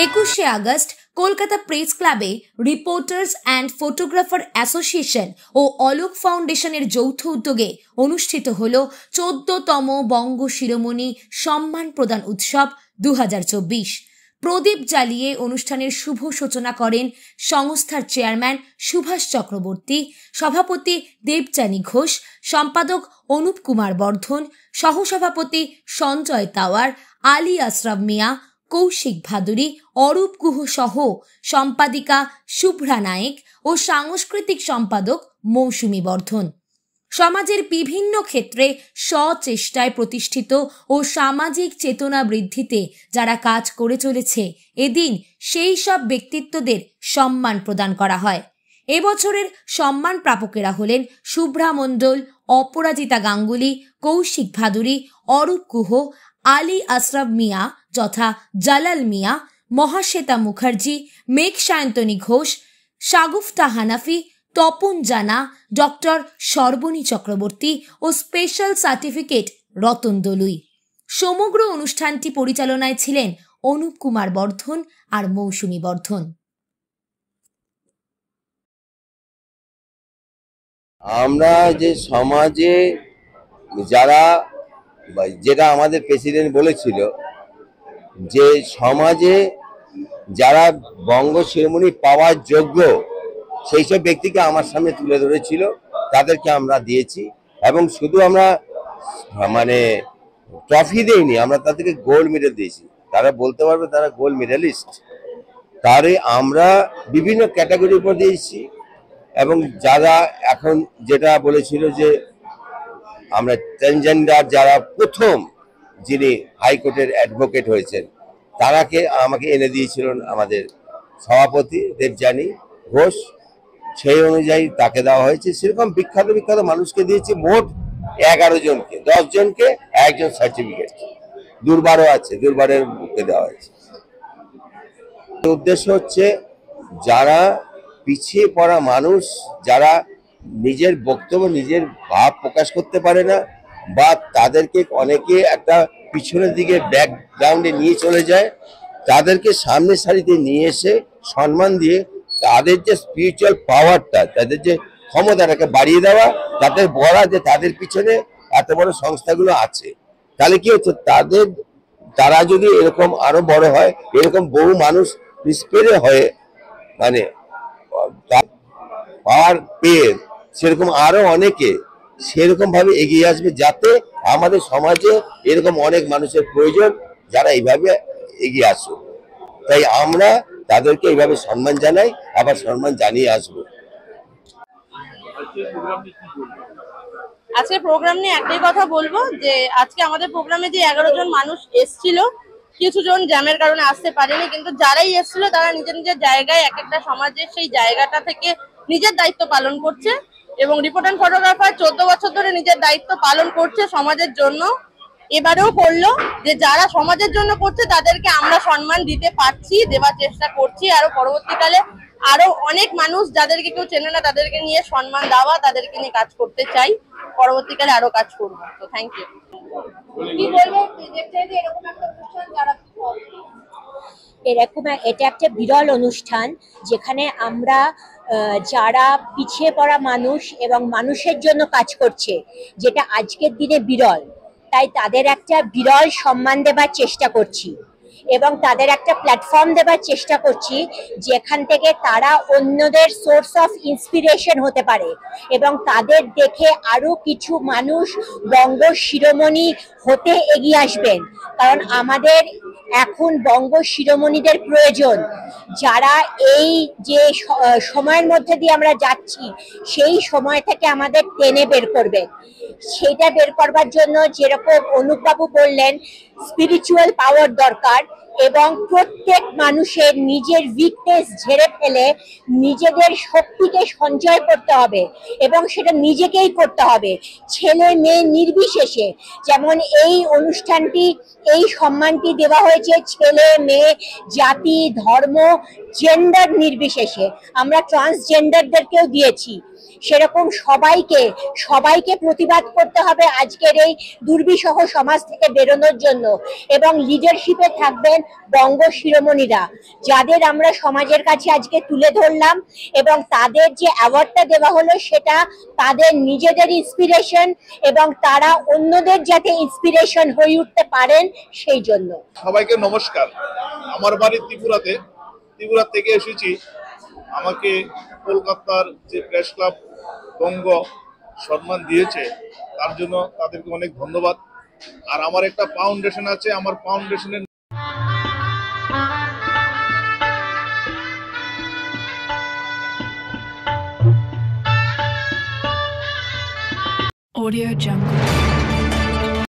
21শে August Kolkata press ক্লাবে reporters and photographer association ও অলোক ফাউন্ডেশনের যৌথ উদ্যোগে অনুষ্ঠিত হল 14তম বঙ্গ শিরোমণি সম্মান প্রদান উৎসব 2024। প্রদীপ জ্বালিয়ে অনুষ্ঠানের শুভ সূচনা করেন সংস্থার চেয়ারম্যান সুভাষ চক্রবর্তী, সভাপতি দেবযানী ঘোষ, সম্পাদক অনুপ কুমার বর্ধন, সহসভাপতি সঞ্জয় তাওয়ার, আলী আশরাফ মিয়া, কৌশিক ভাদুরী, অরূপ গুহ সহ সম্পাদিকা শুভ্রা নায়েক ও সাংস্কৃতিক সম্পাদক মৌসুমী বর্ধন। সমাজের বিভিন্ন ক্ষেত্রে স্বচেষ্টায় প্রতিষ্ঠিত ও সামাজিক চেতনা বৃদ্ধিতে যারা কাজ করে চলেছে, এদিন সেই সব ব্যক্তিত্বদের সম্মান প্রদান করা হয়। এবছরের সম্মান প্রাপকেরা হলেন শুভ্রা মণ্ডল, অপরাজিতা গাঙ্গুলি, কৌশিক ভাদুরী, অরূপ গুহ, আলী আশরাফ মিয়া যথা জালাল মিয়া, মহাশ্বেতা মুখার্জি, মেঘ সায়ন্তনী ঘোষ, শাগুফতা হানাফি, তপন জানা, ডক্টর সর্বনী চক্রবর্তী ও স্পেশাল সার্টিফিকেট রতন দলুই। সমগ্র অনুষ্ঠানটি পরিচালনায় ছিলেন অনুপ কুমার বর্ধন আর মৌসুমী বর্ধন। আমরা যে সমাজে যারা, যেটা আমাদের প্রেসিডেন্ট বলেছিল যে সমাজে যারা বঙ্গ শিরোমণি পাওয়ার যোগ্য সেই সব ব্যক্তিকে আমার সামনে তুলে ধরেছিল, তাদেরকে আমরা দিয়েছি। এবং শুধু আমরা ট্রফি দেইনি, আমরা তাদেরকে গোল্ড মেডেল দিয়েছি। তারা বলতে পারবে তারা গোল্ড মেডেলিস্ট। তারে আমরা বিভিন্ন ক্যাটাগরির উপর দিয়েছি। এবং যারা এখন যেটা বলেছিল যে আমরা ট্রান্সজেন্ডার যারা প্রথম যিনি হাইকোর্টের অ্যাডভোকেট হয়েছেন, তারাকে আমাকে এনে দিয়েছিলেন আমাদের সভাপতি দেবযানী ঘোষ। সেই অনুযায়ী তাকে দেওয়া হয়েছে। সেরকম বিখ্যাত বিখ্যাত মানুষকে দিয়েছি, মোট 11 জনকে, 10 জনকে একজন সার্টিফিকেট, দুর্বারও আছে, দুর্বারের বুকে দেওয়া হয়েছে। উদ্দেশ্য হচ্ছে যারা পিছিয়ে পড়া মানুষ, যারা নিজের বক্তব্য নিজের ভাব প্রকাশ করতে পারে না, বা তাদেরকে অনেকে একটা পিছনের দিকে ব্যাকগ্রাউন্ডে নিয়ে চলে যায়, তাদেরকে সামনের সারিতে নিয়ে এসে সম্মান দিয়ে তাদের যে স্পিরিচুয়াল পাওয়ারটা, তাদের যে ক্ষমতাটাকে বাড়িয়ে দেওয়া, তাদের বলা যে তাদের পিছনে এত বড় সংস্থাগুলো আছে। তাহলে কি হচ্ছে, তারা যদি এরকম আরো বড় হয়, এরকম বহু মানুষ ইন্সপায়ার হয়ে পাওয়ার পেয়ে সেরকম আরো অনেকে সেরকম ভাবে এগিয়ে আসবে, যাতে আমাদের সমাজে এরকম অনেক মানুষের প্রয়োজন যারা এইভাবে এগিয়ে আসুক। তাই আমরা তাদেরকে এইভাবে সম্মান জানাই, আবার সম্মান জানিয়ে আসবো। আজকে প্রোগ্রাম নিয়ে একটাই কথা বলবো যে আজকে আমাদের প্রোগ্রামে যে 11 জন মানুষ এসেছিল, কিছু জন জ্যামের কারণে আসতে পারেনি, কিন্তু যারাই এসেছিল তারা নিজের নিজের জায়গায় এক একটা সমাজের সেই জায়গাটা থেকে নিজের দায়িত্ব পালন করছে। এবং রিপোর্টার ফটোগ্রাফার 14 বছর ধরে নিজের দায়িত্ব পালন করছে সমাজের জন্য। এবারেও করলো যে যারা সমাজের জন্য করছে তাদেরকে আমরা সম্মান দিতে পারছি, দেওয়ার চেষ্টা করছি। আরো পরবর্তীকালে আরো অনেক মানুষ যাদেরকে কেউ চেনে না তাদেরকে নিয়ে সম্মান দেওয়া, তাদেরকে নিয়ে কাজ করতে চাই। পরবর্তীকালে আরো কাজ করবো। তো থ্যাংক ইউ। কি বলবো, এটা একটা বিরল অনুষ্ঠান যেখানে আমরা যারা পিছিয়ে পড়া মানুষ এবং মানুষের জন্য কাজ করছে, যেটা আজকের দিনে বিরল, তাই তাদের একটা বিরল সম্মান দেবার চেষ্টা করছি এবং তাদের একটা প্ল্যাটফর্ম দেবার চেষ্টা করছি যেখান থেকে তারা অন্যদের সোর্স অফ ইন্সপিরেশন হতে পারে এবং তাদের দেখে আরো কিছু মানুষ বঙ্গ শিরোমণি হতে এগিয়ে আসবেন। কারণ আমাদের এখন বঙ্গ শিরোমণিদের প্রয়োজন, যারা এই যে সময়ের মধ্যে দিয়ে আমরা যাচ্ছি সেই সময় থেকে আমাদের টেনে বের করবে। সেটা বের করবার জন্য যেরকম অনুপবাবু বললেন, স্পিরিচুয়াল পাওয়ার দরকার এবং প্রত্যেক মানুষের নিজের উইকনেস ঝেড়ে ফেলে নিজেদের শক্তিকে সঞ্চয় করতে হবে এবং সেটা নিজেকেই করতে হবে, ছেলে মেয়ে নির্বিশেষে। যেমন এই অনুষ্ঠানটি, এই সম্মানটি দেওয়া হয়েছে ছেলে মেয়ে, জাতি, ধর্ম, জেন্ডার নির্বিশেষে। আমরা ট্রান্সজেন্ডারদেরকেও দিয়েছি সেরকম সবাইকে প্রতিবাদ করতে হবে আজকের এই দুর্বিষহ সমাজ থেকে বেরোনোর জন্য। এবং লিডারশিপে থাকবেন বঙ্গ শিরোমণিরা, যাদের আমরা সমাজের কাছে আজকে তুলে ধরলাম, এবং তাদের যে অ্যাওয়ার্ডটা দেওয়া হলো সেটা তাদের নিজেদের ইন্সপিরেশন, এবং তারা অন্যদের যাতে ইন্সপিরেশন হয়ে উঠতে পারেন সেই জন্য। সবাইকে নমস্কার। আমার বাড়ি ত্রিপুরা থেকে এসেছি। আমাকে কলকাতার যে প্রেস ক্লাব বঙ্গ সম্মান দিয়েছে, তার জন্য তাদেরকে অনেক ধন্যবাদ। আর আমার একটা ফাউন্ডেশন আছে, আমার ফাউন্ডেশনের Audio Jungle.